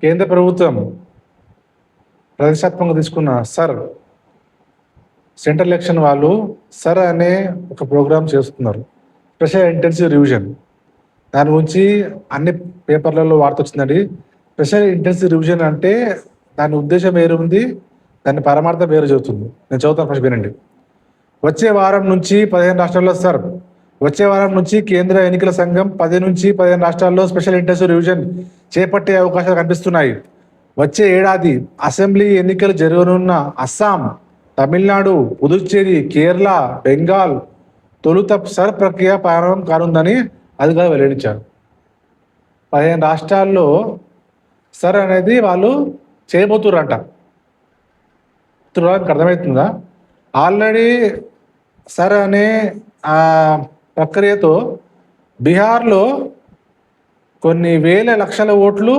కేంద్ర ప్రభుత్వం ప్రతిష్టాత్మకంగా తీసుకున్న సెంట్రల్ ఎలక్షన్ వాళ్ళు అనే ఒక ప్రోగ్రామ్ చేస్తున్నారు, స్పెషల్ ఇంటెన్సివ్ రివిజన్. దాని గురించి అన్ని పేపర్లలో వార్త వచ్చిందండి. స్పెషల్ ఇంటెన్సివ్ రివిజన్ అంటే దాని ఉద్దేశం వేరు ఉంది, దాని పరమార్థం వేరు చెబుతుంది. నేను చదువుతాను, ఫస్ట్ వినండి. వచ్చే వారం నుంచి 15 రాష్ట్రాల్లో వచ్చే వారం నుంచి కేంద్ర ఎన్నికల సంఘం 10 నుంచి 15 రాష్ట్రాల్లో స్పెషల్ ఇంటెన్సివ్ రివిజన్ చేపట్టే అవకాశాలు కనిపిస్తున్నాయి. వచ్చే ఏడాది అసెంబ్లీ ఎన్నికలు జరగనున్న అస్సాం, తమిళనాడు, పుదుచ్చేరి, కేరళ, బెంగాల్ తొలుత ప్రక్రియ ప్రారంభం కానుందని అధికారులు వెల్లడించారు. 15 రాష్ట్రాల్లో అనేది వాళ్ళు చేయబోతుర్రంట. మీకు అర్థమవుతుందా? ఆల్రెడీ అనే ప్రక్రియతో బీహార్లో కొన్ని వేల లక్షల ఓట్లు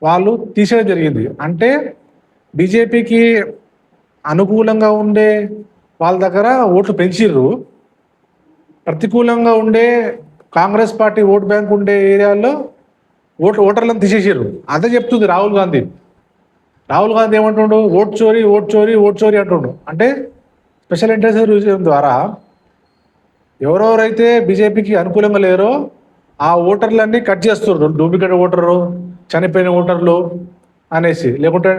వాళ్ళు తీసేయడం జరిగింది. అంటే బీజేపీకి అనుకూలంగా ఉండే వాళ్ళ దగ్గర ఓట్లు పెంచిర్రు, ప్రతికూలంగా ఉండే కాంగ్రెస్ పార్టీ ఓట్ బ్యాంక్ ఉండే ఏరియాల్లో ఓటర్లను తీసేసారు. అదే చెప్తుంది రాహుల్ గాంధీ. ఏమంటుండు? ఓట్ చోరీ అంటుండు. అంటే స్పెషల్ ఇంటెన్సివ్ రివిజన్ ద్వారా ఎవరెవరైతే బీజేపీకి అనుకూలంగా లేరో ఆ ఓటర్లన్నీ కట్ చేస్తున్నారు. డూప్లికేట్ ఓటరు, చనిపోయిన ఓటర్లు అనేసి, లేకుంటే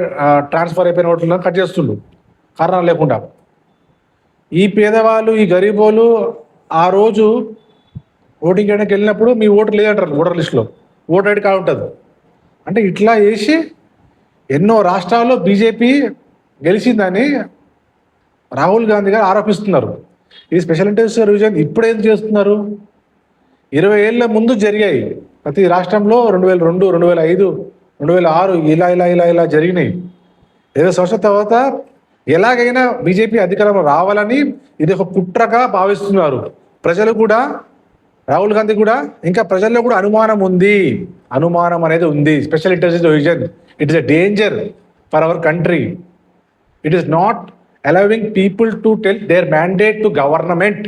ట్రాన్స్ఫర్ అయిపోయిన ఓటర్లను కట్ చేస్తుండ్రు కారణం లేకుండా. ఈ పేదవాళ్ళు, ఈ గరీబోళ్ళు ఆ రోజు ఓటింగ్ చేయడానికి వెళ్ళినప్పుడు మీ ఓటు లేదంటారు ఓటర్ లిస్టులో, ఓటర్ ఐడి కార్డు ఉంటుంది. అంటే ఇట్లా వేసి ఎన్నో రాష్ట్రాల్లో బీజేపీ గెలిచిందని రాహుల్ గాంధీ గారు ఆరోపిస్తున్నారు. ఈ స్పెషల్ ఇంటెన్సివ్ రివిజన్ ఇప్పుడేం చేస్తున్నారు? 20 ఏళ్ళ ముందు జరిగాయి ప్రతి రాష్ట్రంలో. 2002, 2005, 2006 ఇలా జరిగినాయి. 20 సంవత్సరాల తర్వాత ఎలాగైనా బీజేపీ అధికారంలో రావాలని ఇది ఒక కుట్రగా భావిస్తున్నారు ప్రజలు కూడా, రాహుల్ గాంధీ కూడా. ఇంకా ప్రజల్లో కూడా అనుమానం అనేది ఉంది. Special intensive revision, it is a danger for our country. It is not allowing people to tell their mandate to government.